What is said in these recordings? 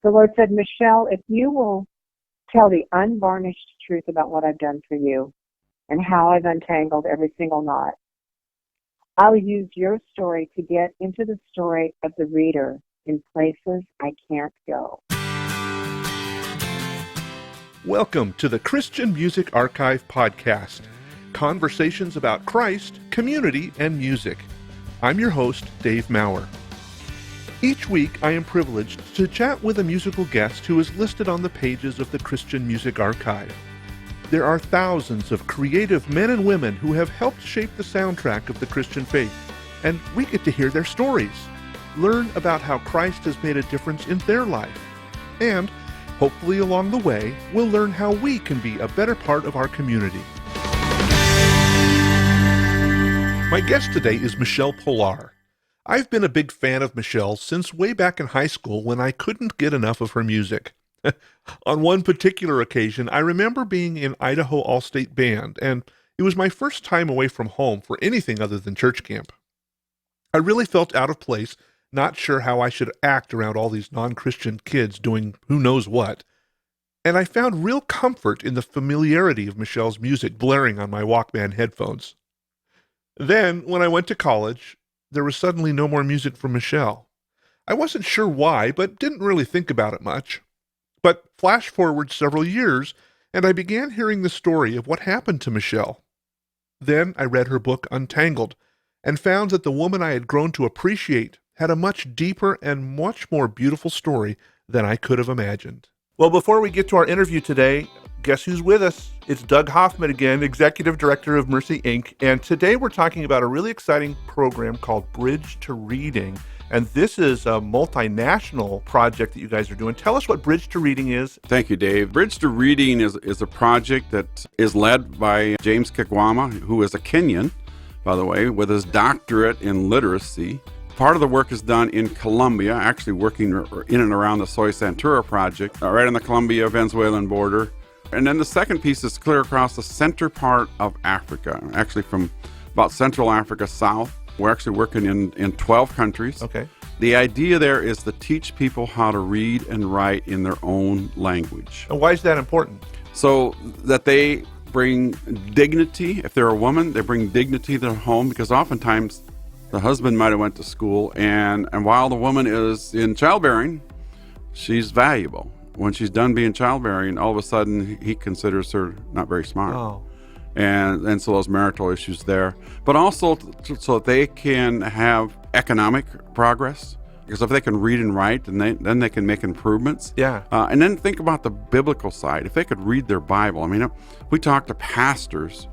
The Lord said, Michele, if you will tell the unvarnished truth about what I've done for you and how I've untangled every single knot, I'll use your story to get into the story of the reader in places I can't go. Welcome to the Christian Music Archive podcast, conversations about Christ, community, and music. I'm your host, Dave Maurer. Each week, I am privileged to chat with a musical guest who is listed on the pages of the Christian Music Archive. There are thousands of creative men and women who have helped shape the soundtrack of the Christian faith, and we get to hear their stories, learn about how Christ has made a difference in their life, and hopefully along the way, we'll learn how we can be a better part of our community. My guest today is Michele Pillar. I've been a big fan of Michele since way back in high school when I couldn't get enough of her music. On one particular occasion, I remember being in Idaho All-State Band, and it was my first time away from home for anything other than church camp. I really felt out of place, not sure how I should act around all these non-Christian kids doing who knows what. And I found real comfort in the familiarity of Michele's music blaring on my Walkman headphones. Then, when I went to college, there was suddenly no more music from Michele. I wasn't sure why, but didn't really think about it much. But flash forward several years, and I began hearing the story of what happened to Michele. Then I read her book, Untangled, and found that the woman I had grown to appreciate had a much deeper and much more beautiful story than I could have imagined. Well, before we get to our interview today, guess who's with us? It's Doug Hoffman again, Executive Director of Mercy, Inc. And today we're talking about a really exciting program called Bridge to Reading. And this is a multinational project that you guys are doing. Tell us what Bridge to Reading is. Thank you, Dave. Bridge to Reading is a project that is led by James Kigwama, who is a Kenyan, by the way, with his doctorate in literacy. Part of the work is done in Colombia, actually working in and around the Soy Santura project, right on the Colombia-Venezuelan border. And then the second piece is clear across the center part of Africa, actually from about Central Africa south. We're actually working in 12 countries. Okay. The idea there is to teach people how to read and write in their own language. And why is that important? So that they bring dignity. If they're a woman, they bring dignity to their home, because oftentimes the husband might have went to school, and while the woman is in childbearing, she's valuable. When she's done being childbearing, all of a sudden he considers her not very smart. Oh. And so those marital issues there. But also so they can have economic progress, because if they can read and write, then they can make improvements. Yeah. And then think about the biblical side. If they could read their Bible. I mean, we talk to pastors.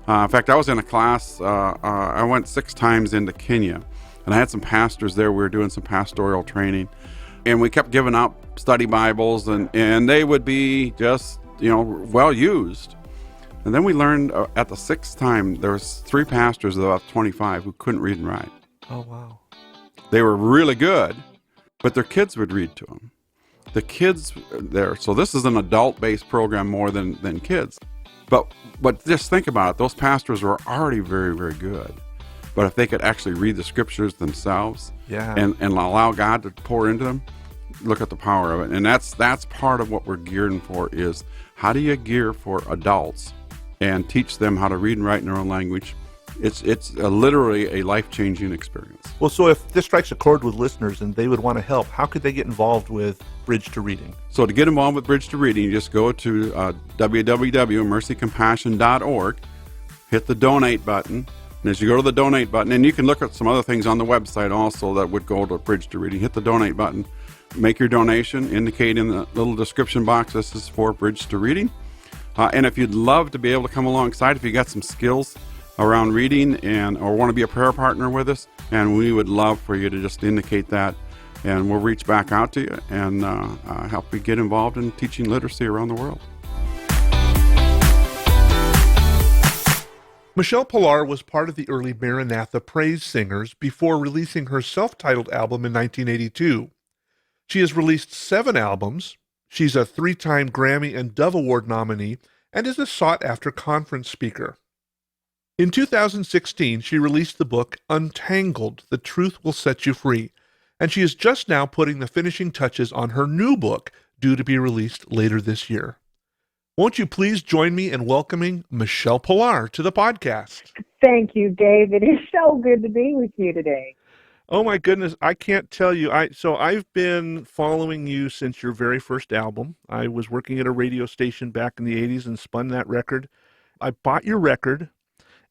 In fact, I was in a class, I went 6 times into Kenya, and I had some pastors there. We were doing some pastoral training, and we kept giving out study Bibles, and they would be just, well used. And then we learned at the 6th time, there was 3 pastors of about 25 who couldn't read and write. Oh, wow. They were really good, but their kids would read to them. The kids there, so this is an adult-based program more than kids. But just think about it. Those pastors were already very, very good. But if they could actually read the scriptures themselves, yeah, and allow God to pour into them, look at the power of it. And that's part of what we're gearing for, is how do you gear for adults and teach them how to read and write in their own language? It's literally a life-changing experience. Well, so if this strikes a chord with listeners and they would want to help, how could they get involved with Bridge to Reading? So to get involved with Bridge to Reading, you just go to www.mercycompassion.org, hit the donate button, and as you go to the donate button, and you can look at some other things on the website also that would go to Bridge to Reading, hit the donate button, make your donation, indicate in the little description box this is for Bridge to Reading. And if you'd love to be able to come alongside, if you got some skills around reading or want to be a prayer partner with us, and we would love for you to just indicate that, and we'll reach back out to you and help you get involved in teaching literacy around the world. Michele Pillar was part of the early Maranatha Praise singers before releasing her self-titled album in 1982. She has released 7 albums. She's a 3-time Grammy and Dove Award nominee and is a sought-after conference speaker. In 2016, she released the book Untangled, The Truth Will Set You Free, And she is just now putting the finishing touches on her new book, due to be released later this year. Won't you please join me in welcoming Michele Pillar to the podcast? Thank you, Dave. It is so good to be with you today. Oh my goodness, I can't tell you. I've been following you since your very first album. I was working at a radio station back in the 80s and spun that record. I bought your record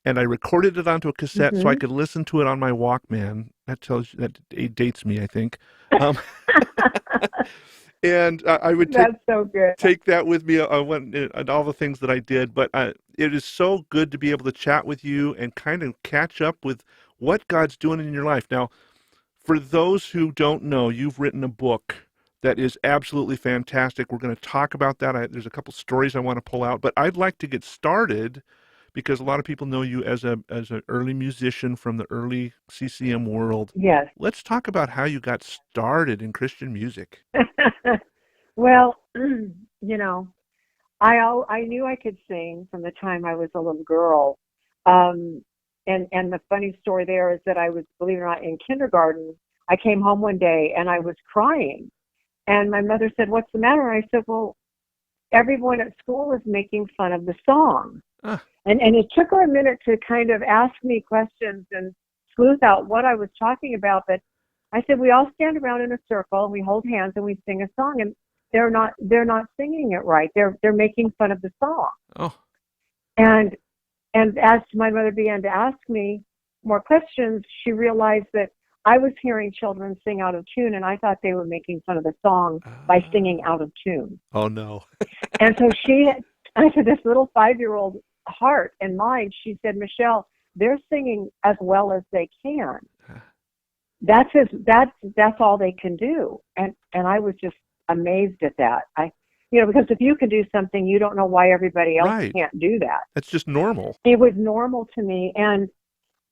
and I recorded it onto a cassette so I could listen to it on my Walkman. That it dates me, I think. And I would That's so good. take that with me. I went and all the things that I did, but it is so good to be able to chat with you and kind of catch up with what God's doing in your life. Now, for those who don't know, you've written a book that is absolutely fantastic. We're going to talk about that. There's a couple stories I want to pull out, but I'd like to get started because a lot of people know you as an early musician from the early CCM world. Yes. Let's talk about how you got started in Christian music. Well, I knew I could sing from the time I was a little girl. And the funny story there is that I was, believe it or not, in kindergarten. I came home one day and I was crying. And my mother said, "What's the matter?" And I said, "Well, everyone at school is making fun of the song." And it took her a minute to kind of ask me questions and sleuth out what I was talking about. But I said, "We all stand around in a circle and we hold hands and we sing a song." And they're not singing it right. They're making fun of the song. Oh. And as my mother began to ask me more questions, she realized that I was hearing children sing out of tune, and I thought they were making fun of the song by singing out of tune. Oh, no. And so to this little 5-year-old heart and mind, she said, "Michele, they're singing as well as they can. That's all they can do." And I was just amazed at that. Because if you can do something, you don't know why everybody else can't do that. That's just normal. It was normal to me. And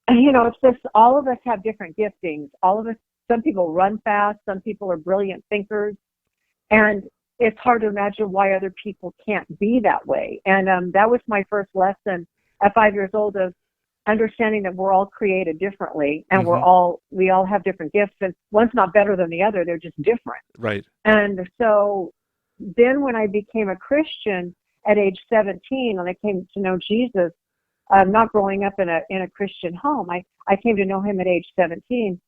it's just, all of us have different giftings. All of us, some people run fast, some people are brilliant thinkers. And it's hard to imagine why other people can't be that way. And that was my first lesson at 5 years old, of understanding that we're all created differently, and we all have different gifts, and one's not better than the other, they're just different. Right. And so then when I became a Christian at age 17, and I came to know Jesus, not growing up in a Christian home, I came to know him at age 17,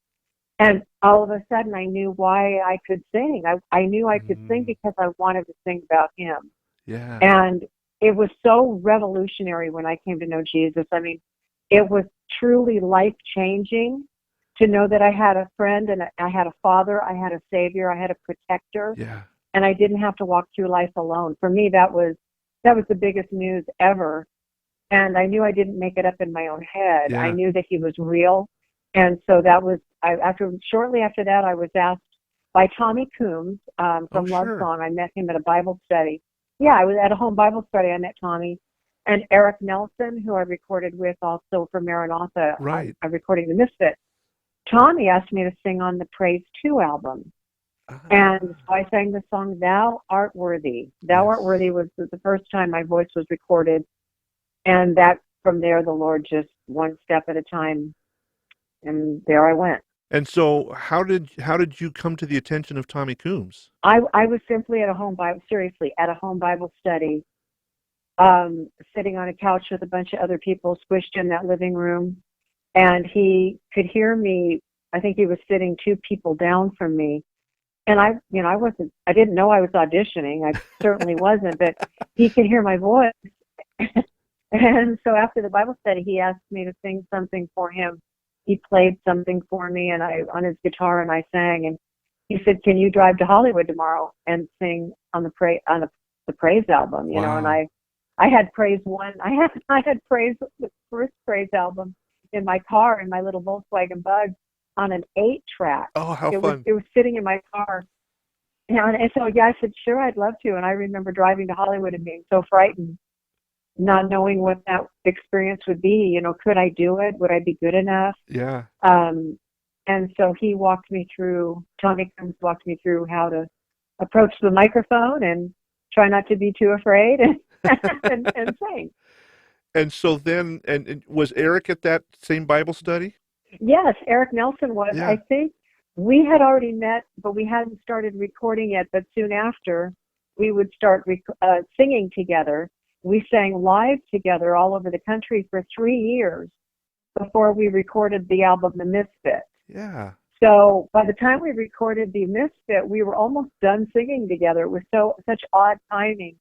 and all of a sudden I knew why I could sing. I knew I could sing because I wanted to sing about him. Yeah. And it was so revolutionary when I came to know Jesus. I mean, it was truly life-changing to know that I had a friend, and I had a father, I had a savior, I had a protector, and I didn't have to walk through life alone. For me, that was the biggest news ever. And I knew I didn't make it up in my own head. I knew that he was real. And so that was, shortly after that, I was asked by Tommy Coombs from Love Song. I met him at a Bible study. Yeah, I was at a home Bible study. I met Tommy. And Eric Nelson, who I recorded with also for Maranatha. Right. I recorded The Misfits. Tommy asked me to sing on the Praise 2 album. And so I sang the song, "Thou Art Worthy." "Thou Art Worthy" was the first time my voice was recorded. And that, from there, the Lord just one step at a time, and there I went. And so how did you come to the attention of Tommy Coombs? I was simply at a home Bible study, sitting on a couch with a bunch of other people squished in that living room, and he could hear me. I think he was sitting 2 people down from me, and I didn't know I was auditioning. I certainly wasn't, but he could hear my voice. And so after the Bible study, he asked me to sing something for him. He played something for me, and I on his guitar, and I sang. And he said, "Can you drive to Hollywood tomorrow and sing on the Praise album?" You know, and I had Praise 1. I had Praise, the first Praise album, in my car, in my little Volkswagen Bug, on an 8-track. Oh, how fun! It was sitting in my car. And so I said, "Sure, I'd love to." And I remember driving to Hollywood and being so frightened, not knowing what that experience would be. You know, could I do it? Would I be good enough? Yeah. And so Tommy Coombs walked me through how to approach the microphone and try not to be too afraid and sing. And so then, and was Eric at that same Bible study? Yes, Eric Nelson was. Yeah. I think we had already met, but we hadn't started recording yet. But soon after, we would start singing together. We sang live together all over the country for 3 years before we recorded the album The Misfit. Yeah. So by the time we recorded The Misfit, we were almost done singing together. It was such odd timing.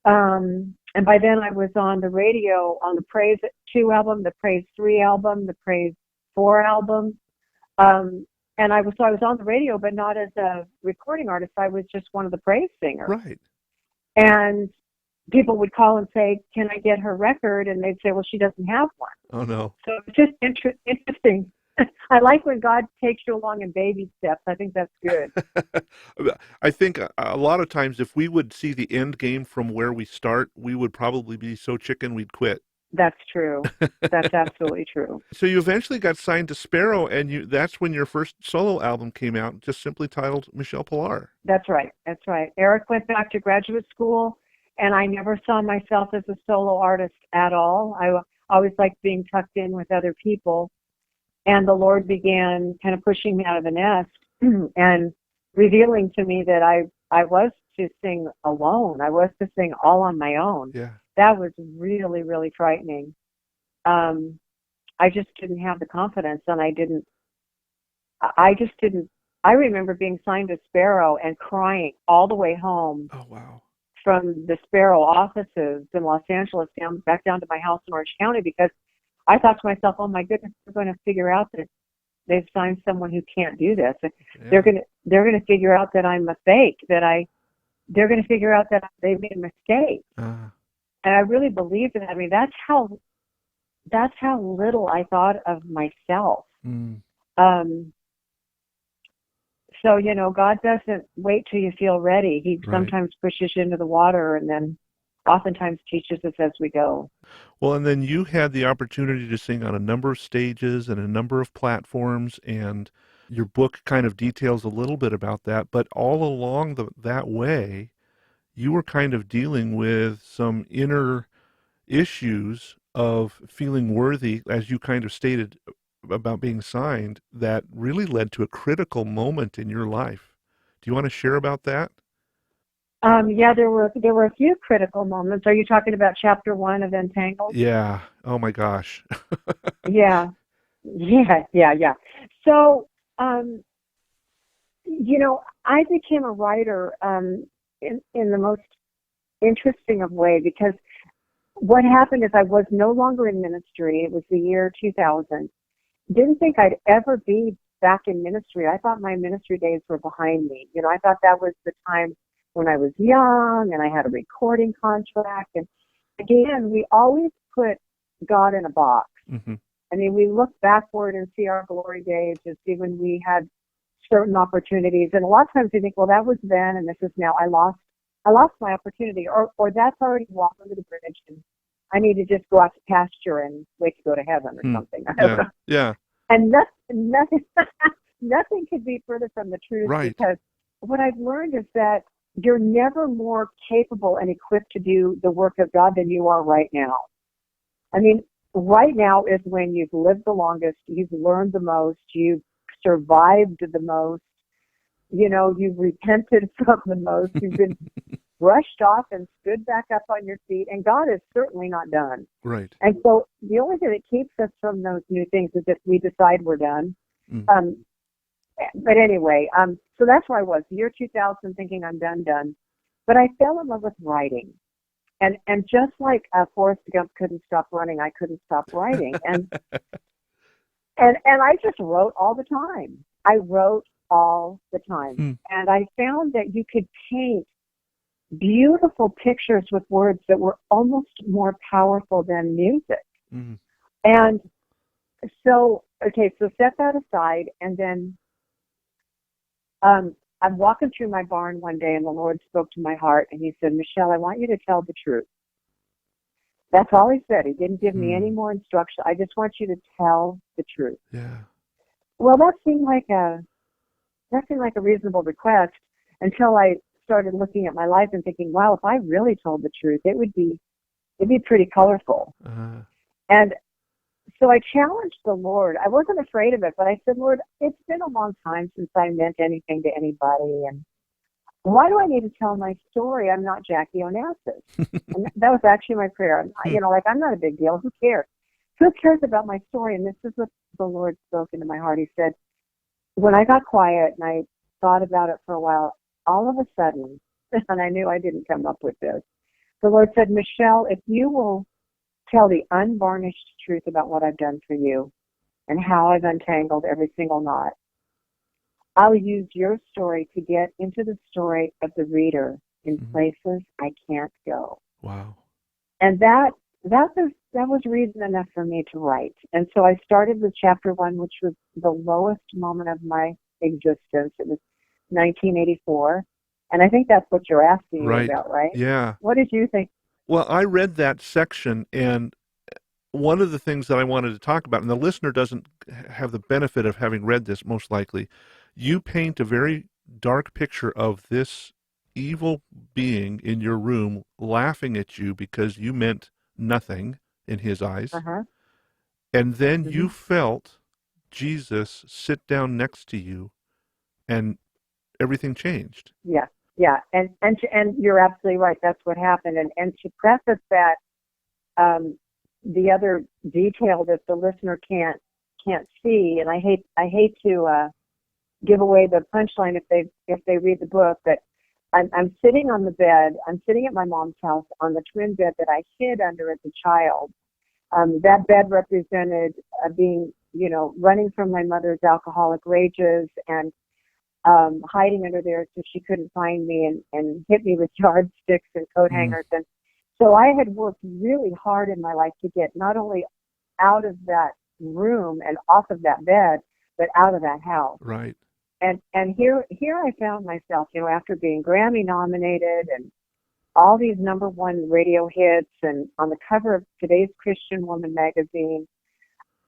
And by then I was on the radio on the Praise 2 album, the Praise 3 album, the Praise 4 album. And I was on the radio, but not as a recording artist. I was just one of the praise singers. Right. And people would call and say, "Can I get her record?" And they'd say, "Well, she doesn't have one." Oh, no. So it's just interesting. I like when God takes you along in baby steps. I think that's good. I think a lot of times if we would see the end game from where we start, we would probably be so chicken we'd quit. That's true. That's absolutely true. So you eventually got signed to Sparrow, and that's when your first solo album came out, just simply titled Michele Pillar. That's right. That's right. Eric went back to graduate school, and I never saw myself as a solo artist at all. I always liked being tucked in with other people. And the Lord began kind of pushing me out of the nest and revealing to me that I was to sing alone. I was to sing all on my own. Yeah. That was really, really frightening. I just didn't have the confidence, and I remember being signed to Sparrow and crying all the way home. Oh, wow. From the Sparrow offices in Los Angeles back down to my house in Orange County, because I thought to myself, "Oh my goodness, they're going to figure out that they've signed someone who can't do this. Yeah. They're going to figure out that I'm a fake. They're going to figure out that they made a mistake." And I really believed in it. I mean, that's how little I thought of myself. So, God doesn't wait till you feel ready. He sometimes pushes you into the water and then oftentimes teaches us as we go. Well, and then you had the opportunity to sing on a number of stages and a number of platforms, and your book kind of details a little bit about that. But all along that way, you were kind of dealing with some inner issues of feeling worthy, as you kind of stated about being signed, that really led to a critical moment in your life. Do you want to share about that? Yeah, there were a few critical moments. Are you talking about chapter 1 of Untangled? Yeah. Oh my gosh. Yeah. So, I became a writer in the most interesting of way, because what happened is I was no longer in ministry. It was the year 2000. Didn't think I'd ever be back in ministry. I thought my ministry days were behind me. I thought that was the time when I was young and I had a recording contract. And again, we always put God in a box. Mm-hmm. I mean, we look backward and see our glory days and see when we had certain opportunities. And a lot of times we think, well, that was then and this is now. I lost my opportunity, or that's already walked under the bridge and I need to just go out to pasture and wait to go to heaven or something. Yeah. And nothing could be further from the truth. Right. Because what I've learned is that you're never more capable and equipped to do the work of God than you are right now. I mean, right now is when you've lived the longest, you've learned the most, you've survived the most, you've repented from the most, you've been brushed off and stood back up on your feet, and God is certainly not done. Right. And so the only thing that keeps us from those new things is if we decide we're done. But anyway, so that's where I was, year 2000, thinking I'm done. But I fell in love with writing. And just like Forrest Gump couldn't stop running, I couldn't stop writing. And I just wrote all the time. I wrote all the time. And I found that you could paint beautiful pictures with words that were almost more powerful than music. And so set that aside, and then I'm walking through my barn one day, and the Lord spoke to my heart, and He said, "Michele, I want you to tell the truth." That's all He said. He didn't give me any more instruction. I just want you to tell the truth. Yeah. Well, that seemed like a reasonable request until I started looking at my life and thinking, wow, if I really told the truth, it'd be pretty colorful. And So I challenged the Lord. I wasn't afraid of it, but I said, Lord, it's been a long time since I meant anything to anybody, and why do I need to tell my story? I'm not Jackie Onassis. And that was actually my prayer. I'm not a big deal. Who cares? Who cares about my story? And this is what the Lord spoke into my heart. He said, when I got quiet and I thought about it for a while, all of a sudden, and I knew I didn't come up with this, the Lord said, Michele, if you will tell the unvarnished truth about what I've done for you and how I've untangled every single knot, I'll use your story to get into the story of the reader in places I can't go. Wow. And that was reason enough for me to write. And so I started with chapter 1, which was the lowest moment of my existence. It was 1984. And I think that's what you're asking me about, right? Yeah. What did you think? Well, I read that section, and one of the things that I wanted to talk about, and the listener doesn't have the benefit of having read this most likely, you paint a very dark picture of this evil being in your room laughing at you because you meant nothing in his eyes. Uh-huh. And then you felt Jesus sit down next to you, and everything changed. Yeah. Yeah. And you're absolutely right. That's what happened. And to preface that, the other detail that the listener can't see, and I hate to give away the punchline if they read the book, but I'm sitting on the bed. I'm sitting at my mom's house on the twin bed that I hid under as a child. That bed represented being, running from my mother's alcoholic rages and hiding under there so she couldn't find me and hit me with yardsticks and coat hangers. And so I had worked really hard in my life to get not only out of that room and off of that bed, but out of that house. Right. And here I found myself, after being Grammy nominated and all these #1 radio hits and on the cover of today's Christian Woman magazine,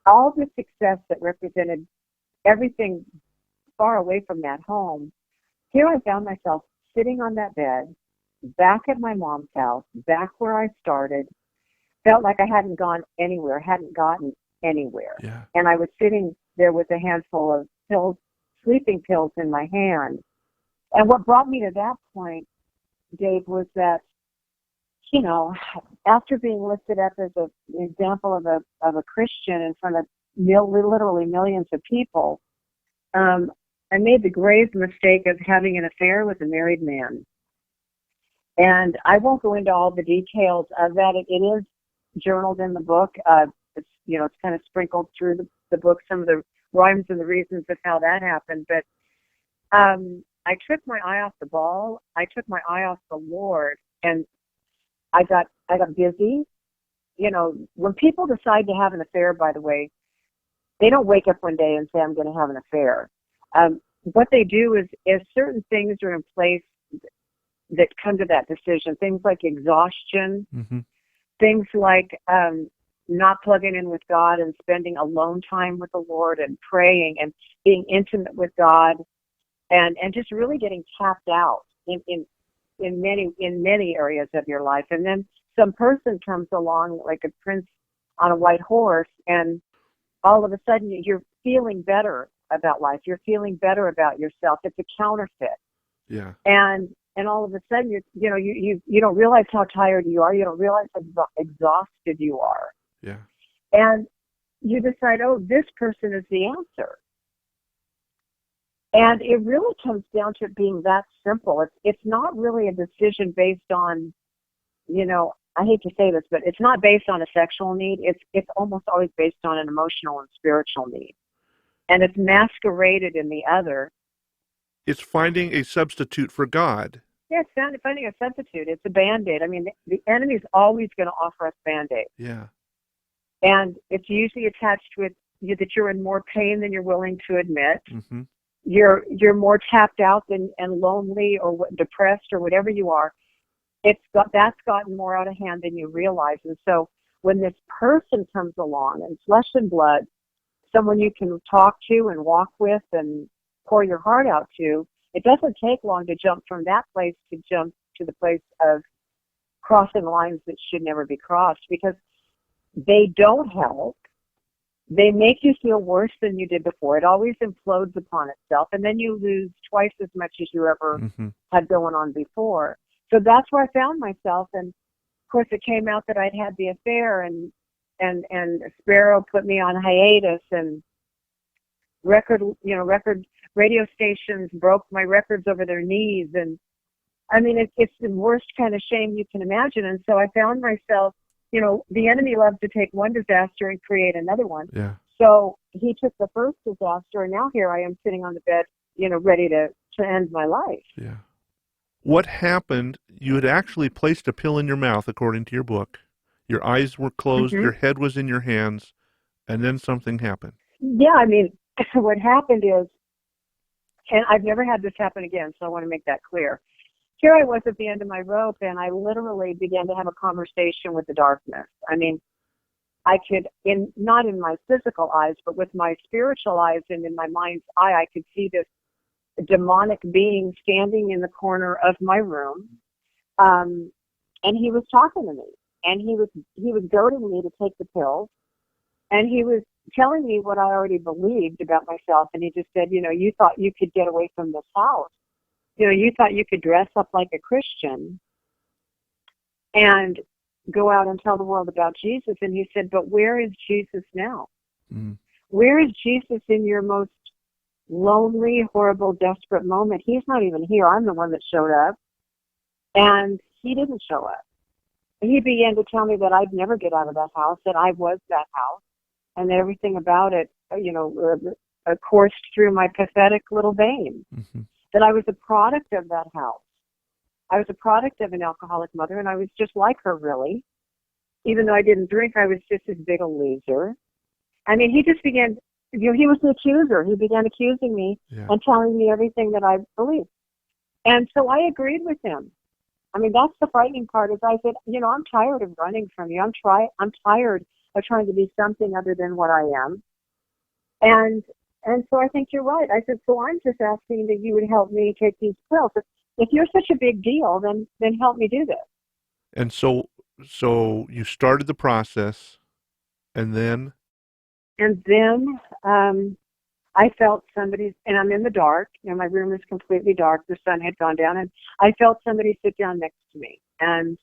all the success that represented everything far away from that home. Here I found myself sitting on that bed, back at my mom's house, back where I started, felt like I hadn't gone anywhere, hadn't gotten anywhere. Yeah. And I was sitting there with a handful of pills, sleeping pills in my hand. And what brought me to that point, Dave, was that, after being lifted up as an example of a Christian in front of literally millions of people, I made the grave mistake of having an affair with a married man. And I won't go into all the details of that. It is journaled in the book. It's kind of sprinkled through the book, some of the rhymes and the reasons of how that happened. But I took my eye off the ball. I took my eye off the Lord, and I got busy. When people decide to have an affair, by the way, they don't wake up one day and say, I'm going to have an affair. What they do is certain things are in place that come to that decision. Things like exhaustion, things like not plugging in with God and spending alone time with the Lord and praying and being intimate with God, and just really getting tapped out in many areas of your life. And then some person comes along like a prince on a white horse, and all of a sudden you're feeling better about life. You're feeling better about yourself. It's a counterfeit. Yeah. And all of a sudden you don't realize how tired you are. You don't realize how exhausted you are. Yeah. And you decide, oh, this person is the answer. And it really comes down to it being that simple. It's not really a decision based on, I hate to say this, but it's not based on a sexual need. It's almost always based on an emotional and spiritual need. And it's masqueraded in the other. It's finding a substitute for God. Yeah, it's finding a substitute. It's a Band-Aid. I mean, the enemy's always going to offer us Band-Aid. Yeah. And it's usually attached with you that you're in more pain than you're willing to admit. Mm-hmm. You're more tapped out and lonely or depressed or whatever you are. That's gotten more out of hand than you realize. And so when this person comes along and flesh and blood, someone you can talk to and walk with and pour your heart out to, it doesn't take long to jump from that place to jump to the place of crossing lines that should never be crossed, because they don't help. they make you feel worse than you did before. It always implodes upon itself, and then you lose twice as much as you ever had going on before. So that's where I found myself, and of course it came out that I'd had the affair, and Sparrow put me on hiatus, and record radio stations broke my records over their knees, and I mean it's the worst kind of shame you can imagine. And so I found myself, the enemy loves to take one disaster and create another one. Yeah. So he took the first disaster, and now here I am sitting on the bed, ready to end my life. Yeah. What happened? You had actually placed a pill in your mouth, according to your book. Your eyes were closed, your head was in your hands, and then something happened. Yeah, I mean, what happened is, and I've never had this happen again, so I want to make that clear. Here I was at the end of my rope, and I literally began to have a conversation with the darkness. I mean, I could, not in my physical eyes, but with my spiritual eyes and in my mind's eye, I could see this demonic being standing in the corner of my room, and he was talking to me, and he was goading me to take the pills, and he was telling me what I already believed about myself, and he just said, you thought you could get away from this house. You thought you could dress up like a Christian and go out and tell the world about Jesus. And he said, but where is Jesus now? Where is Jesus in your most lonely, horrible, desperate moment? He's not even here. I'm the one that showed up. And he didn't show up. And he began to tell me that I'd never get out of that house, that I was that house, and that everything about it, coursed through my pathetic little veins. That I was a product of that house. I was a product of an alcoholic mother, and I was just like her, really. Even though I didn't drink, I was just as big a loser. I mean, he just began, he was the accuser. He began accusing me and telling me everything that I believed. And so I agreed with him. I mean, that's the frightening part, is I said, I'm tired of running from you. I'm tired of trying to be something other than what I am. And so I think you're right. I said, so I'm just asking that you would help me take these pills. If you're such a big deal, then help me do this. And so you started the process, and then? And then I felt somebody's, and I'm in the dark, my room is completely dark. The sun had gone down, and I felt somebody sit down next to me. And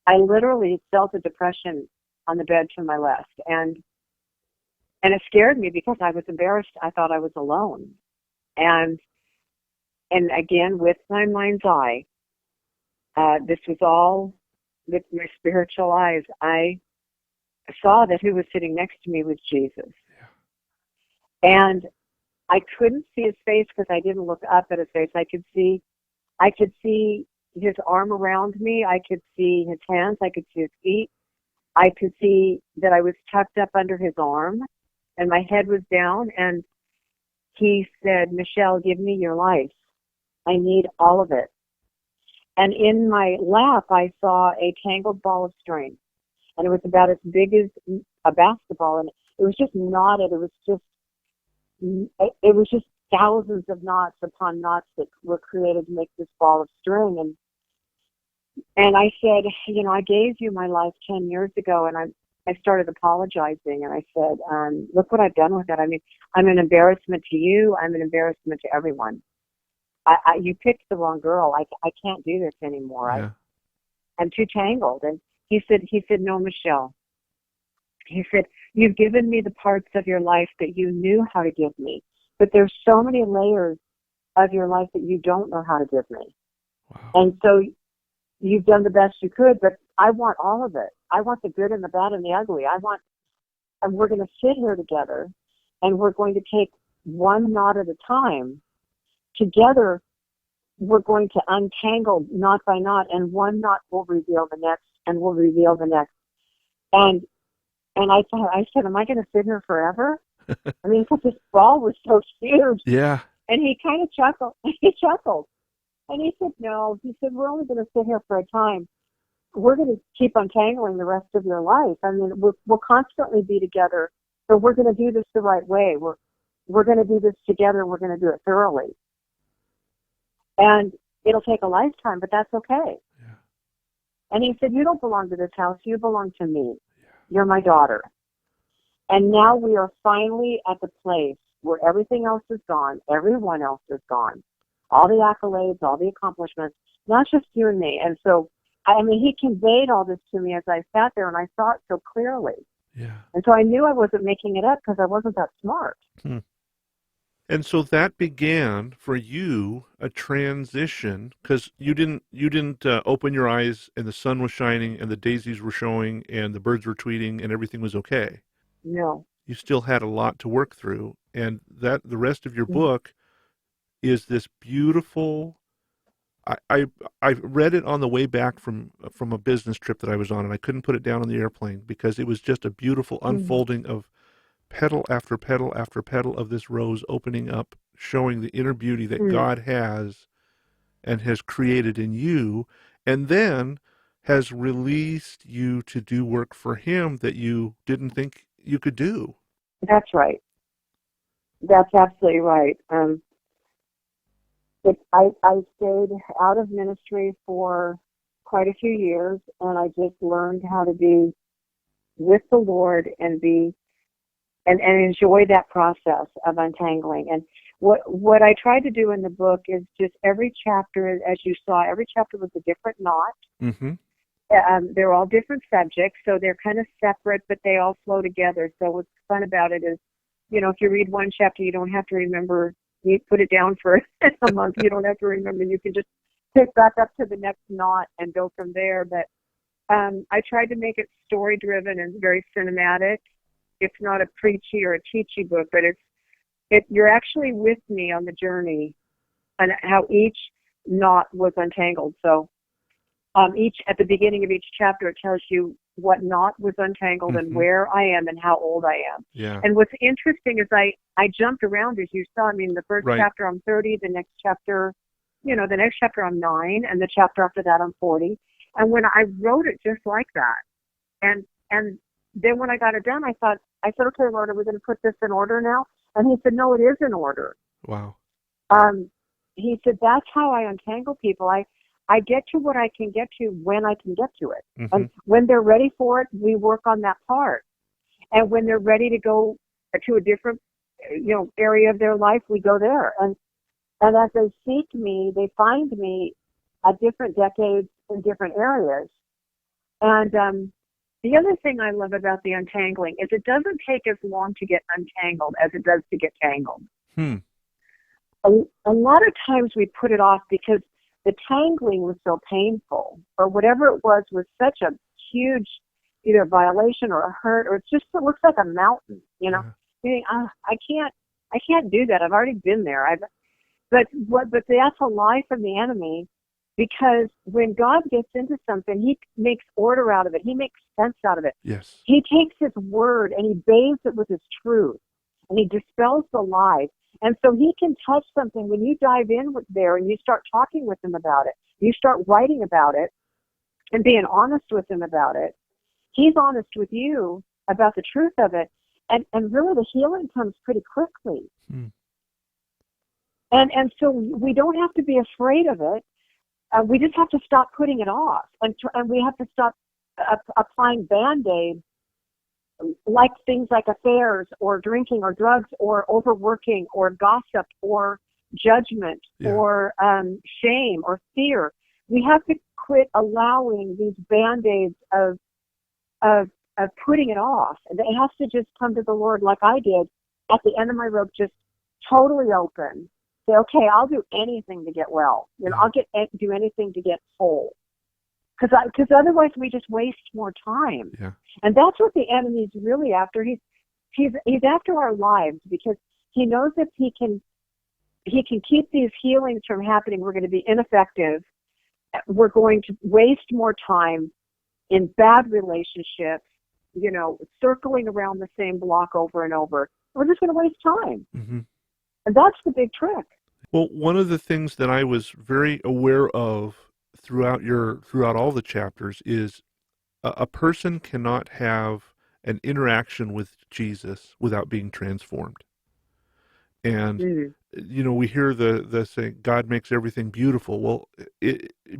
I literally felt a depression on the bed to my left. And it scared me because I was embarrassed. I thought I was alone. And again, with my mind's eye, this was all with my spiritual eyes. I saw that who was sitting next to me was Jesus. And I couldn't see his face because I didn't look up at his face. I could see his arm around me. I could see his hands. I could see his feet. I could see that I was tucked up under his arm, and my head was down. And he said, Michele, give me your life. I need all of it. And in my lap, I saw a tangled ball of string. And it was about as big as a basketball. And it was just knotted. It was just thousands of knots upon knots that were created to make this ball of string. And I said, I gave you my life 10 years ago. And I started apologizing. And I said, look what I've done with it. I mean, I'm an embarrassment to you. I'm an embarrassment to everyone. You picked the wrong girl. I can't do this anymore. Yeah. I'm too tangled. And he said, no, Michele. He said, you've given me the parts of your life that you knew how to give me, but there's so many layers of your life that you don't know how to give me. Wow. And so you've done the best you could, but I want all of it. I want the good and the bad and the ugly. And we're going to sit here together, and we're going to take one knot at a time. Together, we're going to untangle knot by knot, and one knot will reveal the next, and will reveal the next. And I said, am I going to sit here forever? I mean, because this ball was so huge. Yeah. And he kind of chuckled. He chuckled. And he said, no. He said, we're only going to sit here for a time. We're going to keep untangling the rest of your life. I mean, we'll constantly be together, but we're going to do this the right way. We're going to do this together. We're going to do it thoroughly. And it'll take a lifetime, but that's okay. Yeah. And he said, you don't belong to this house. You belong to me. Yeah. You're my daughter. And now we are finally at the place where everything else is gone, everyone else is gone, all the accolades, all the accomplishments, not just you and me. And so, I mean, he conveyed all this to me as I sat there, and I saw it so clearly. Yeah. And so I knew I wasn't making it up because I wasn't that smart. Hmm. And so that began for you a transition, because you didn't open your eyes and the sun was shining and the daisies were showing and the birds were tweeting and everything was okay. No. You still had a lot to work through, and that the rest of your Mm-hmm. book is this beautiful. I read it on the way back from a business trip that I was on, and I couldn't put it down on the airplane because it was just a beautiful unfolding of petal after petal after petal of this rose opening up, showing the inner beauty that God has and has created in you, and then has released you to do work for Him that you didn't think you could do. That's right. That's absolutely right. I stayed out of ministry for quite a few years, and I just learned how to be with the Lord and enjoy that process of untangling. And what I tried to do in the book is just every chapter, as you saw, every chapter was a different knot. Mm-hmm. They're all different subjects, so they're kind of separate, but they all flow together. So what's fun about it is, if you read one chapter, you don't have to remember. You put it down for a month. You don't have to remember. You can just pick back up to the next knot and go from there. But I tried to make it story-driven and very cinematic. It's not a preachy or a teachy book, but you're actually with me on the journey and how each knot was untangled. So at the beginning of each chapter, it tells you what knot was untangled and where I am and how old I am. Yeah. And what's interesting is I jumped around, as you saw. I mean, the first chapter I'm 30, the next chapter, the next chapter I'm 9, and the chapter after that I'm 40. And when I wrote it just like that, and then when I got it done, I said, okay, Lord, are we going to put this in order now? And He said, no, it is in order. Wow. He said, that's how I untangle people. I get to what I can get to when I can get to it. Mm-hmm. And when they're ready for it, we work on that part. And when they're ready to go to a different, area of their life, we go there. And as they seek me, they find me at different decades in different areas. And the other thing I love about the untangling is it doesn't take as long to get untangled as it does to get tangled. A lot of times we put it off because the tangling was so painful, or whatever it was such a huge either violation or a hurt, or it looks like a mountain, You think, I can't do that. I've already been there. But that's a lie from the enemy, because when God gets into something, He makes order out of it. He makes sense out of it. Yes. He takes His word and He bathes it with His truth, and He dispels the lies. And so He can touch something when you dive in there and you start talking with Him about it. You start writing about it and being honest with Him about it. He's honest with you about the truth of it. And really the healing comes pretty quickly. And so we don't have to be afraid of it. We just have to stop putting it off. And we have to stop applying Band-Aids, like things like affairs or drinking or drugs or overworking or gossip or judgment or shame or fear. We have to quit allowing these Band-Aids of putting it off. And it has to just come to the Lord like I did at the end of my rope, just totally open. Say, okay, I'll do anything to get well. I'll do anything to get whole. Because otherwise we just waste more time. Yeah. And that's what the enemy's really after. He's after our lives, because he knows if he can keep these healings from happening, we're going to be ineffective. We're going to waste more time in bad relationships, circling around the same block over and over. We're just going to waste time. Mm-hmm. And that's the big trick. Well, one of the things that I was very aware of throughout all the chapters is a person cannot have an interaction with Jesus without being transformed. And we hear the saying, God makes everything beautiful. Well,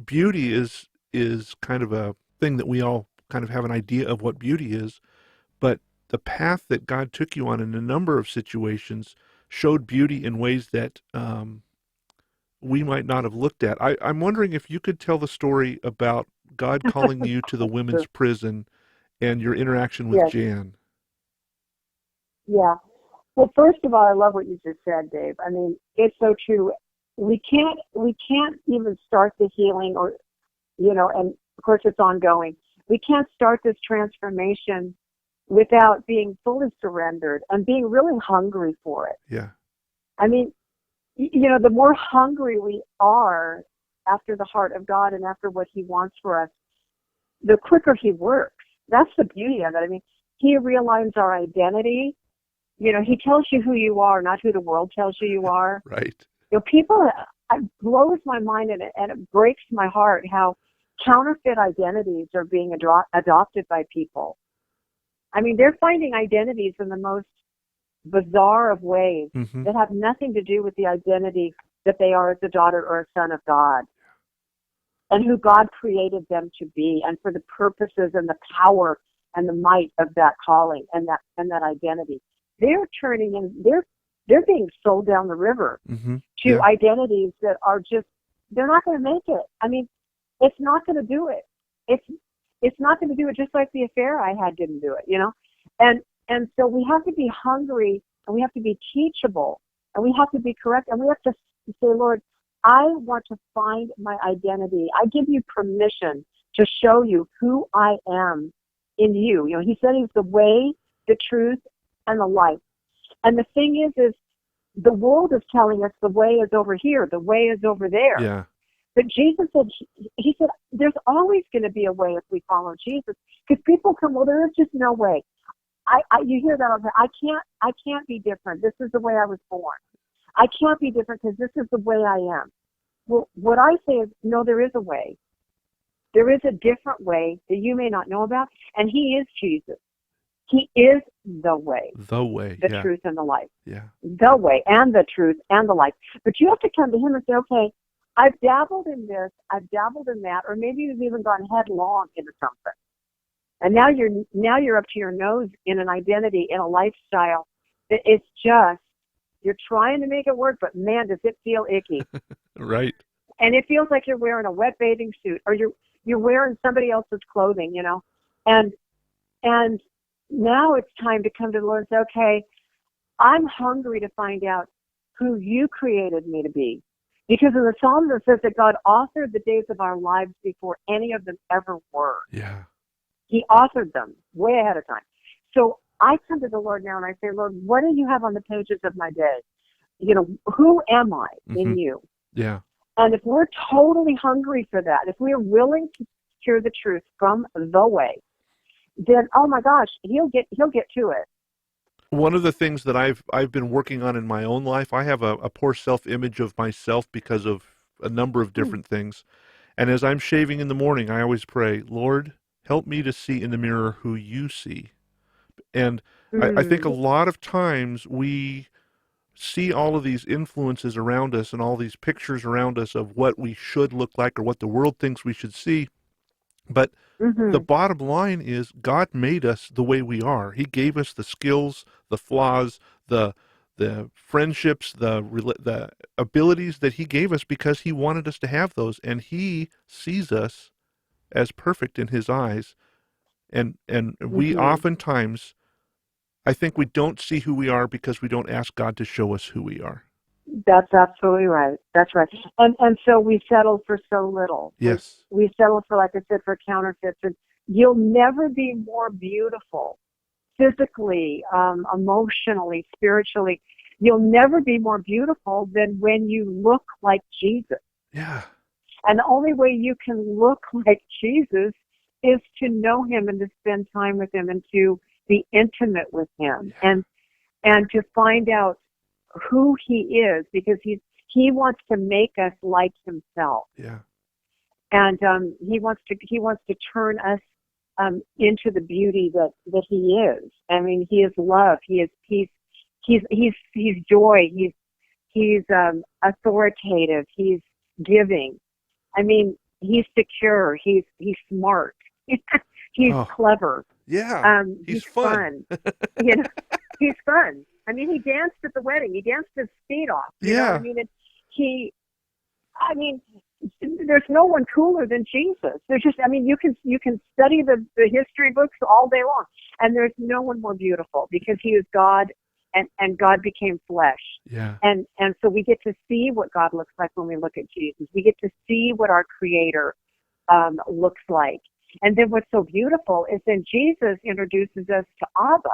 beauty is kind of a thing that we all kind of have an idea of what beauty is, but the path that God took you on in a number of situations showed beauty in ways that we might not have looked at. I'm wondering if you could tell the story about God calling you to the women's prison and your interaction with Yes. Jan. Yeah. Well, first of all, I love what you just said, Dave. I mean, it's so true. We can't even start the healing, or, and of course it's ongoing. We can't start this transformation without being fully surrendered and being really hungry for it. Yeah. I mean, the more hungry we are after the heart of God and after what he wants for us, the quicker he works. That's the beauty of it. I mean, he realigns our identity. He tells you who you are, not who the world tells you are. Right. People, it blows my mind and it breaks my heart how counterfeit identities are being adopted by people. I mean, they're finding identities in the most bizarre of ways that have nothing to do with the identity that they are as a daughter or a son of God, and who God created them to be, and for the purposes and the power and the might of that calling and that identity. They're turning in. They're being sold down the river to identities that are just, they're not going to make it. I mean, it's not going to do it. It's not going to do it, just like the affair I had didn't do it, And so we have to be hungry, and we have to be teachable, and we have to be correct, and we have to say, Lord, I want to find my identity. I give you permission to show you who I am in you. He said he's the way, the truth, and the life. And the thing is the world is telling us the way is over here, the way is over there. Yeah. But Jesus said, he said, there's always going to be a way if we follow Jesus. Because people come, well, there is just no way. You hear that all the time. I can't be different. This is the way I was born. I can't be different because this is the way I am. Well, what I say is, no, there is a way. There is a different way that you may not know about, and he is Jesus. He is the way. The way. The truth and the life. Yeah. The way and the truth and the life. But you have to come to him and say, okay, I've dabbled in this, I've dabbled in that, or maybe you've even gone headlong into something. And now you're up to your nose in an identity, in a lifestyle that it's just, you're trying to make it work, but man, does it feel icky. Right. And it feels like you're wearing a wet bathing suit, or you're wearing somebody else's clothing, And now it's time to come to the Lord and say, okay, I'm hungry to find out who you created me to be. Because in the Psalms it says that God authored the days of our lives before any of them ever were. Yeah. He authored them way ahead of time. So I come to the Lord now and I say, Lord, what do you have on the pages of my day? Who am I in you? Yeah. And if we're totally hungry for that, if we're willing to hear the truth from the way, then, oh my gosh, he'll get to it. One of the things that I've been working on in my own life, I have a poor self-image of myself because of a number of different things. And as I'm shaving in the morning, I always pray, Lord, help me to see in the mirror who you see. And I think a lot of times we see all of these influences around us and all these pictures around us of what we should look like or what the world thinks we should see. But the bottom line is God made us the way we are. He gave us the skills, the flaws, the friendships, the abilities that he gave us because he wanted us to have those. And he sees us as perfect in his eyes. And we oftentimes, I think we don't see who we are because we don't ask God to show us who we are. That's absolutely right. That's right. And so we settle for so little. Yes. We settle for, like I said, for counterfeits. And you'll never be more beautiful physically, emotionally, spiritually. You'll never be more beautiful than when you look like Jesus. Yeah. And the only way you can look like Jesus is to know him and to spend time with him and to be intimate with him and to find out who he is, because he wants to make us like himself. Yeah. And he wants to turn us into the beauty that he is. I mean, he is love. He is peace. He's joy. He's authoritative. He's giving. I mean, he's secure. He's smart. He's clever. Yeah. He's He's fun. fun. You know, he's fun. I mean, he danced at the wedding. He danced his feet off. You know, I Yeah. mean, he. I mean, there's no one cooler than Jesus. There's just, I mean, you can study the history books all day long, and there's no one more beautiful because he is God, and God became flesh. Yeah. And so we get to see what God looks like when we look at Jesus. We get to see what our Creator looks like. And then what's so beautiful is then Jesus introduces us to Abba.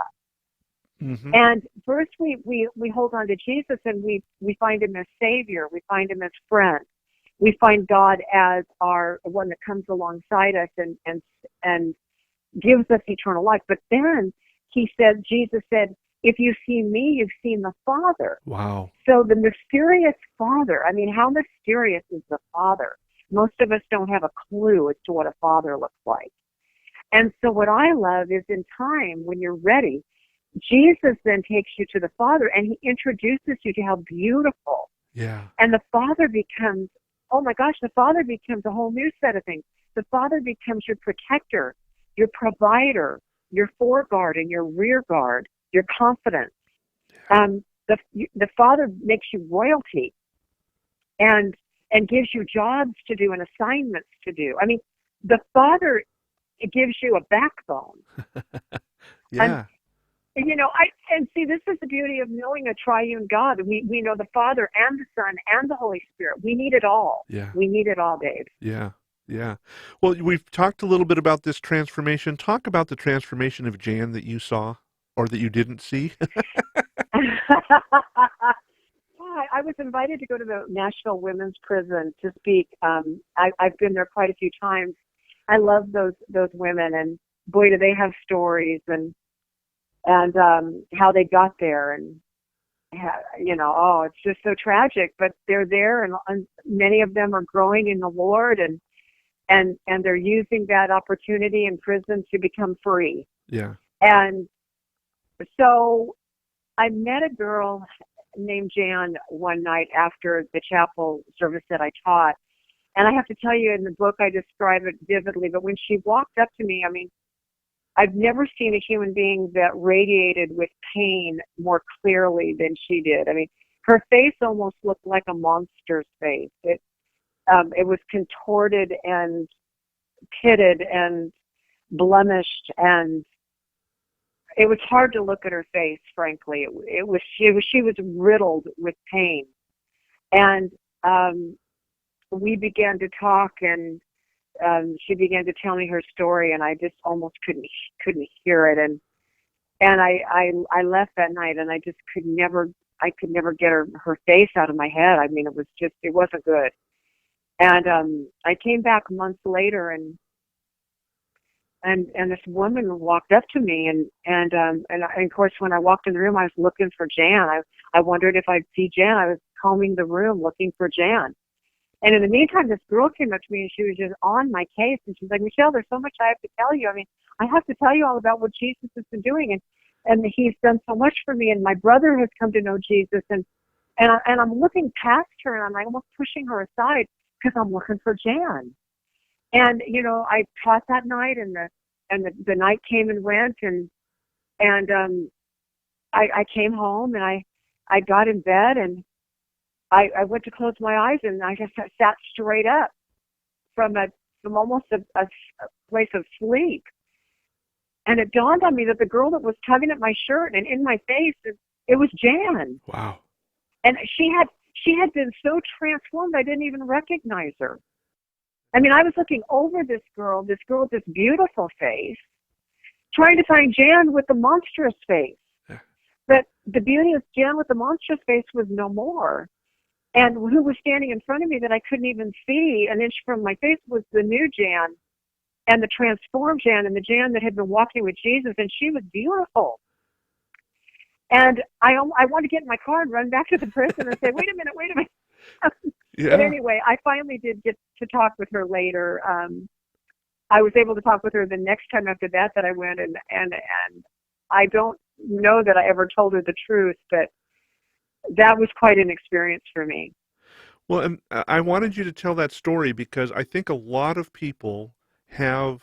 Mm-hmm. And first we hold on to Jesus, and we find him as Savior. We find him as friend. We find God as our one that comes alongside us and gives us eternal life. But then Jesus said, if you see me, you've seen the Father. Wow. So the mysterious Father, I mean, how mysterious is the Father? Most of us don't have a clue as to what a father looks like. And so what I love is in time, when you're ready, Jesus then takes you to the Father, and he introduces you to how beautiful. Yeah. And the Father becomes, oh my gosh, the Father becomes a whole new set of things. The Father becomes your protector, your provider, your foreguard and your rear guard, your confidence. The Father makes you royalty and gives you jobs to do and assignments to do. I mean, the Father gives you a backbone. Yeah. And you know, and see, this is the beauty of knowing a triune God. We know the Father and the Son and the Holy Spirit. We need it all. Yeah. We need it all, Dave. Yeah. Yeah. Well, we've talked a little bit about this transformation. Talk about the transformation of Jan that you saw or that you didn't see. I was invited to go to the Nashville Women's Prison to speak. I've been there quite a few times. I love those women, and boy, do they have stories and how they got there, and you know, oh, it's just so tragic. But they're there, and many of them are growing in the Lord, and they're using that opportunity in prison to become free. Yeah. And so I met a girl named Jan one night after the chapel service that I taught. And I have to tell you, in the book, I describe it vividly, but when she walked up to me, I mean, I've never seen a human being that radiated with pain more clearly than she did. I mean, her face almost looked like a monster's face. It was contorted and pitted and blemished, and it was hard to look at her face, frankly. She was riddled with pain. And we began to talk, and she began to tell me her story, and I just almost couldn't hear it. And I left that night, and I could never get her face out of my head. I mean, it wasn't good. And I came back months later, and this woman walked up to me, and of course, when I walked in the room, I was looking for Jan. I wondered if I'd see Jan. I was combing the room looking for Jan. And in the meantime, this girl came up to me, and she was just on my case, and she's like, Michele, there's so much I have to tell you. I mean, I have to tell you all about what Jesus has been doing, and he's done so much for me, and my brother has come to know Jesus, and I'm looking past her, and I'm almost pushing her aside because I'm looking for Jan. And you know, I taught that night, and the night came and went, and I came home, and I got in bed, and I went to close my eyes, and I just sat straight up from almost a place of sleep. And it dawned on me that the girl that was tugging at my shirt and in my face, it was Jan. Wow. And she had been so transformed, I didn't even recognize her. I mean, I was looking over this girl with this beautiful face, trying to find Jan with the monstrous face. Yeah. But the beauty of Jan with the monstrous face was no more. And who was standing in front of me that I couldn't even see an inch from my face was the new Jan, and the transformed Jan, and the Jan that had been walking with Jesus, and she was beautiful. And I wanted to get in my car and run back to the prison and say, wait a minute. Yeah. But anyway, I finally did get to talk with her later. I was able to talk with her the next time after that I went, and I don't know that I ever told her the truth, but that was quite an experience for me. Well, and I wanted you to tell that story because I think a lot of people have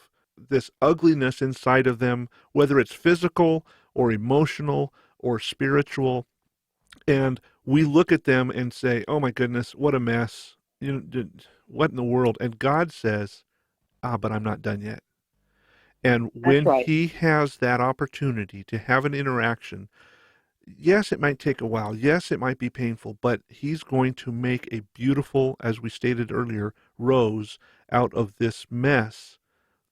this ugliness inside of them, whether it's physical or emotional or spiritual, and we look at them and say, "Oh my goodness, what a mess! What in the world?" And God says, but I'm not done yet. And That's when right. He has that opportunity to have an interaction, yes, it might take a while. Yes, it might be painful, but He's going to make a beautiful, as we stated earlier, rose out of this mess.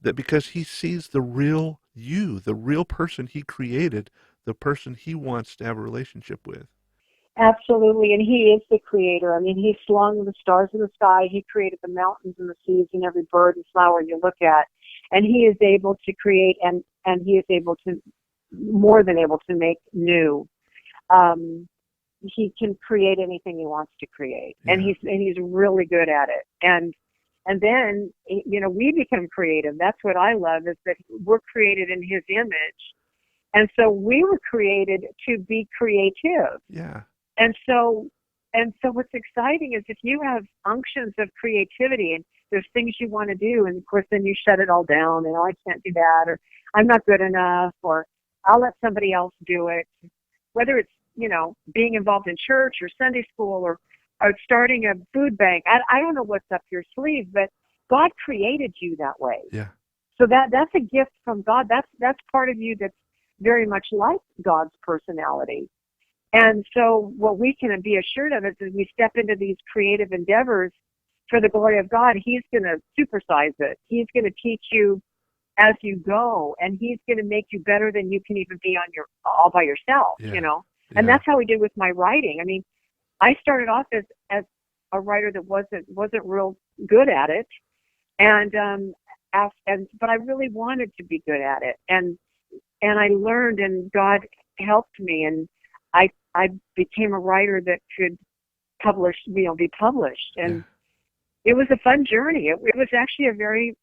That because He sees the real you, the real person He created, the person He wants to have a relationship with. Absolutely, and He is the creator. I mean, He slung the stars in the sky. He created the mountains and the seas and every bird and flower you look at. And He is able to create, and He is able to, more than able to make new. He can create anything He wants to create, and He's really good at it. And then, we become creative. That's what I love, is that we're created in His image. And so we were created to be creative. Yeah. And so what's exciting is if you have unctions of creativity and there's things you want to do, and of course then you shut it all down, and I can't do that, or I'm not good enough, or I'll let somebody else do it. Whether it's, being involved in church or Sunday school or starting a food bank. I don't know what's up your sleeve, but God created you that way. Yeah. So that's a gift from God. That's part of you that's very much like God's personality. And so what we can be assured of is as we step into these creative endeavors for the glory of God, He's going to supersize it. He's going to teach you as you go, and He's going to make you better than you can even be all by yourself, And that's how He did with my writing. I mean, I started off as a writer that wasn't real good at it, but I really wanted to be good at it, and I learned, and God helped me, and I became a writer that could be published, and it was a fun journey. It was actually a very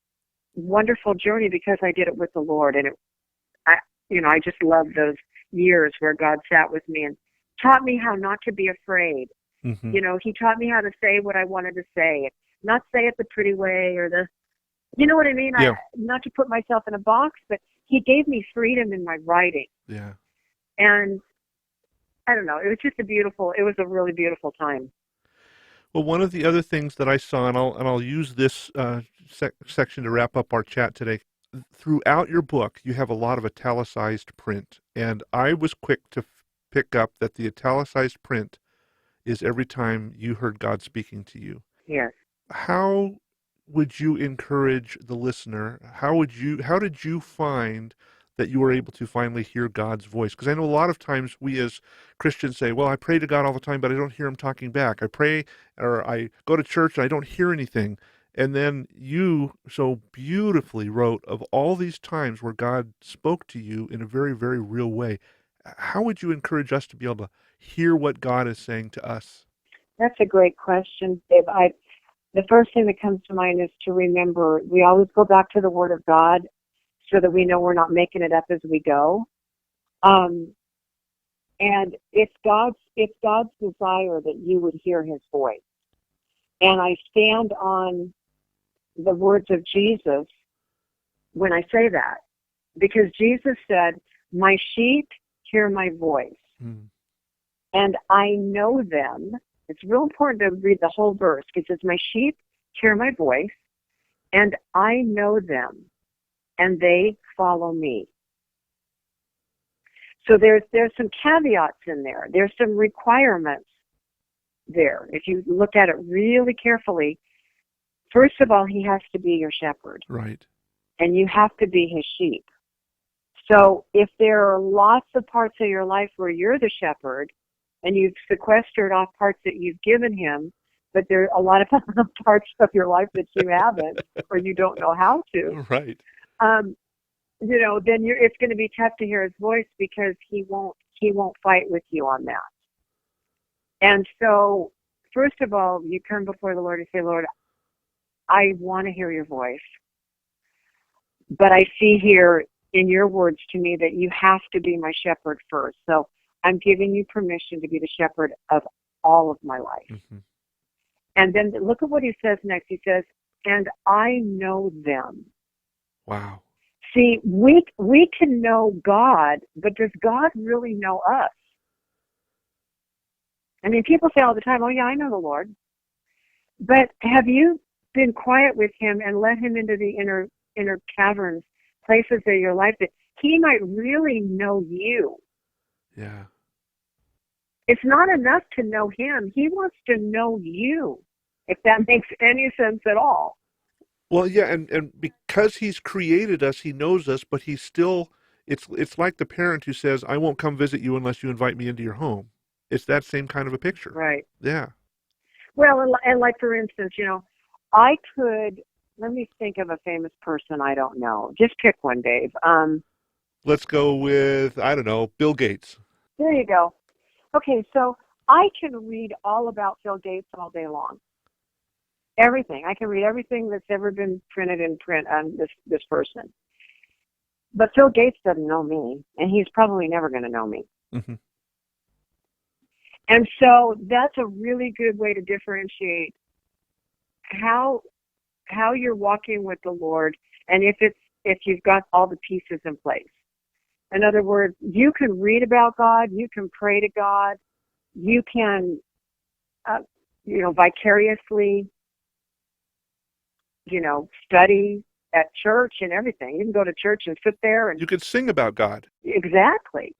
wonderful journey because I did it with the Lord, and I just love those years where God sat with me and taught me how not to be afraid. Mm-hmm. He taught me how to say what I wanted to say, not say it the pretty way or you know what I mean? Yeah. Not to put myself in a box, but He gave me freedom in my writing. Yeah. And I don't know, it was a really beautiful time. Well, one of the other things that I saw, and I'll use this section to wrap up our chat today. Throughout your book, you have a lot of italicized print, and I was quick to pick up that the italicized print is every time you heard God speaking to you. Yes. How would you encourage the listener? How did you find that you were able to finally hear God's voice? Because I know a lot of times we as Christians say, well, I pray to God all the time, but I don't hear Him talking back. I pray, or I go to church and I don't hear anything. And then you so beautifully wrote of all these times where God spoke to you in a very, very real way. How would you encourage us to be able to hear what God is saying to us? That's a great question, Dave. The first thing that comes to mind is to remember we always go back to the Word of God so that we know we're not making it up as we go. And it's God's desire that you would hear His voice. And I stand on the words of Jesus when I say that, because Jesus said, "My sheep hear my voice, and I know them." It's real important to read the whole verse, because it says, "My sheep hear my voice, and I know them, and they follow me." So there's some caveats in there. There's some requirements there. If you look at it really carefully, first of all, He has to be your shepherd. Right. And you have to be His sheep. So if there are lots of parts of your life where you're the shepherd, and you've sequestered off parts that you've given Him, but there are a lot of parts of your life that you haven't, or you don't know how to. Right. Then it's going to be tough to hear His voice, because He won't fight with you on that. And so, first of all, you come before the Lord and say, "Lord, I want to hear your voice, but I see here in your words to me that you have to be my shepherd first. So I'm giving you permission to be the shepherd of all of my life." Mm-hmm. And then look at what He says next. He says, "And I know them." Wow. See, we can know God, but does God really know us? I mean, people say all the time, oh yeah, I know the Lord. But have you been quiet with him and let him into the inner caverns, places of your life that he might really know you? Yeah. It's not enough to know him. He wants to know you, if that makes any sense at all. Well, yeah, and because he's created us, he knows us, but he's still, it's like the parent who says, I won't come visit you unless you invite me into your home. It's that same kind of a picture. Right. Yeah. Well, and like, for instance, I could, let me think of a famous person I don't know. Just pick one, Dave. Let's go with, I don't know, Bill Gates. There you go. Okay, so I can read all about Bill Gates all day long. Everything. I can read everything that's ever been printed in print on this person. But Bill Gates doesn't know me, and he's probably never going to know me. Mm-hmm. And so that's a really good way to differentiate how you're walking with the Lord, and if you've got all the pieces in place. In other words, you can read about God, you can pray to God, you can, vicariously, study at church and everything. You can go to church and sit there and You could sing about God. Exactly.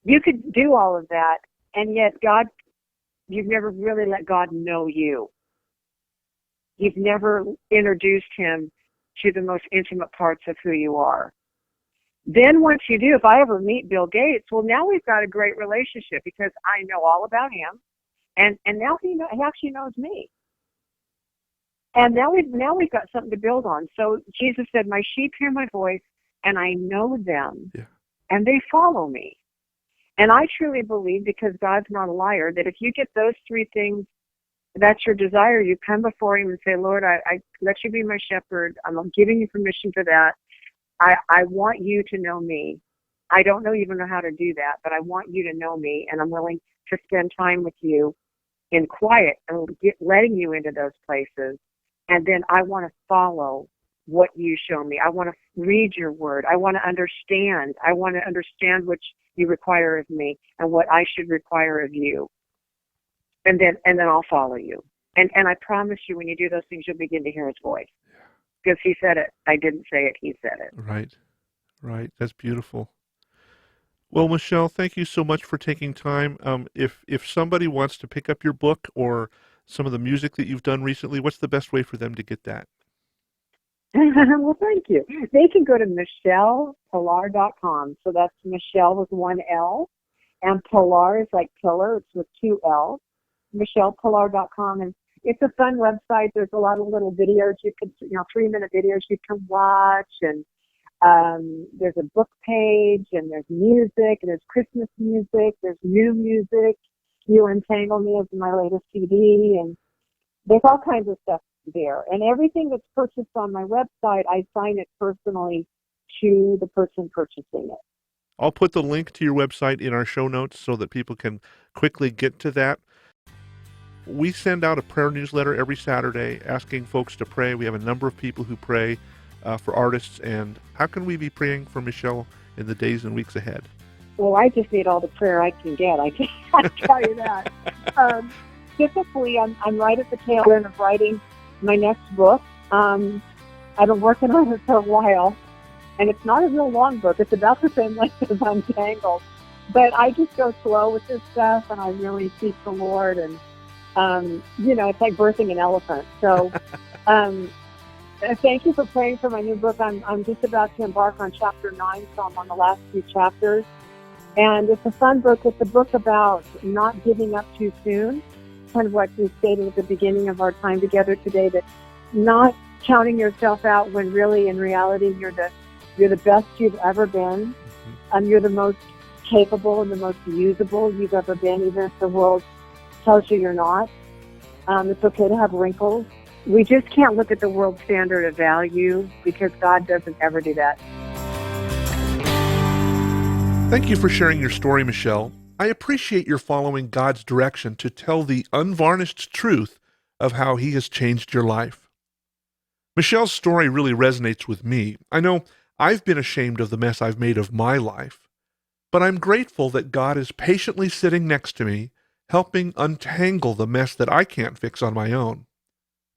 You could do all of that, and yet you've never really let God know you. You've never introduced him to the most intimate parts of who you are. Then once you do, if I ever meet Bill Gates, well, now we've got a great relationship because I know all about him, and now he actually knows me. And now we've got something to build on. So Jesus said, my sheep hear my voice, and I know them, and they follow me. And I truly believe, because God's not a liar, that if you get those three things, that's your desire, you come before him and say, Lord, I let you be my shepherd. I'm giving you permission for that. I want you to know me. I don't even know how to do that, but I want you to know me, and I'm willing to spend time with you in quiet and letting you into those places. And then I want to follow what you show me. I want to read your word. I want to understand. I want to understand what you require of me and what I should require of you. And then I'll follow you. And I promise you, when you do those things, you'll begin to hear his voice. Because he said it. I didn't say it. He said it. Right. That's beautiful. Well, Michele, thank you so much for taking time. If somebody wants to pick up your book or some of the music that you've done recently, what's the best way for them to get that? Well, thank you. They can go to michelepillar.com. So that's Michele with one L. And Pillar is like pillar. It's with two L's. michelepillar.com. And it's a fun website. There's a lot of little videos you can, 3-minute videos you can watch. And there's a book page, and there's music, and there's Christmas music, there's new music. You Untangled Me is my latest CD, and there's all kinds of stuff there. And everything that's purchased on my website, I sign it personally to the person purchasing it. I'll put the link to your website in our show notes so that people can quickly get to that. We send out a prayer newsletter every Saturday asking folks to pray. We have a number of people who pray for artists. And how can we be praying for Michele in the days and weeks ahead? Well, I just need all the prayer I can get. I can't tell you that. Typically, I'm right at the tail end of writing my next book. I've been working on it for a while, and it's not a real long book. It's about the same length as Untangled. But I just go slow with this stuff, and I really seek the Lord. And, it's like birthing an elephant. So thank you for praying for my new book. I'm just about to embark on chapter 9, so I'm on the last few chapters. And it's a fun book. It's a book about not giving up too soon, kind of what we stated at the beginning of our time together today, that not counting yourself out when really, in reality, you're the best you've ever been. You're the most capable and the most usable you've ever been, even if the world tells you you're not. It's okay to have wrinkles. We just can't look at the world standard of value, because God doesn't ever do that. Thank you for sharing your story, Michele. I appreciate your following God's direction to tell the unvarnished truth of how he has changed your life. Michelle's story really resonates with me. I know I've been ashamed of the mess I've made of my life, but I'm grateful that God is patiently sitting next to me, helping untangle the mess that I can't fix on my own.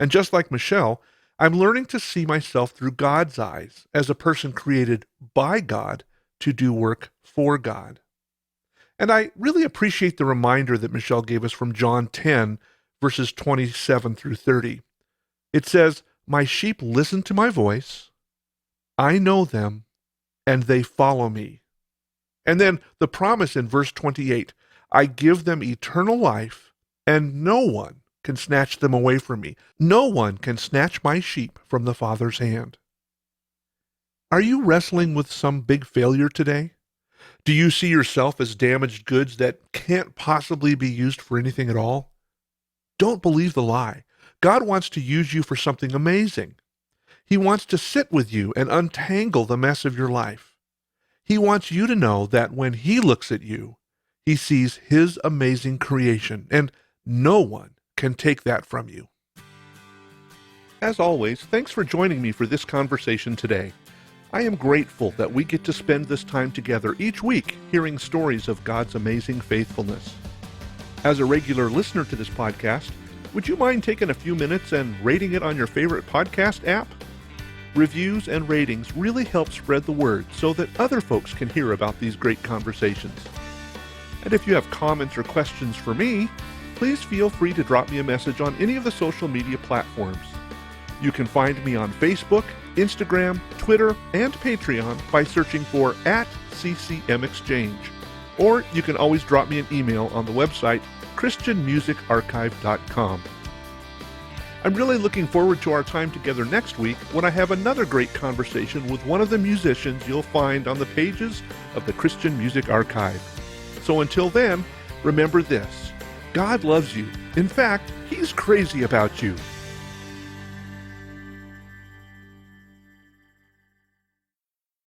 And just like Michelle, I'm learning to see myself through God's eyes as a person created by God to do work for God. And I really appreciate the reminder that Michelle gave us from John 10, verses 27 through 30. It says, "My sheep listen to my voice, I know them, and they follow me." And then the promise in verse 28, "I give them eternal life, and no one can snatch them away from me. No one can snatch my sheep from the Father's hand." Are you wrestling with some big failure today? Do you see yourself as damaged goods that can't possibly be used for anything at all? Don't believe the lie. God wants to use you for something amazing. He wants to sit with you and untangle the mess of your life. He wants you to know that when He looks at you, He sees His amazing creation, and no one can take that from you. As always, thanks for joining me for this conversation today. I am grateful that we get to spend this time together each week hearing stories of God's amazing faithfulness. As a regular listener to this podcast, would you mind taking a few minutes and rating it on your favorite podcast app? Reviews and ratings really help spread the word so that other folks can hear about these great conversations. And if you have comments or questions for me, please feel free to drop me a message on any of the social media platforms. You can find me on Facebook, Instagram, Twitter, and Patreon by searching for @CCMExchange. Or you can always drop me an email on the website christianmusicarchive.com. I'm really looking forward to our time together next week when I have another great conversation with one of the musicians you'll find on the pages of the Christian Music Archive. So until then, remember this: God loves you. In fact, He's crazy about you.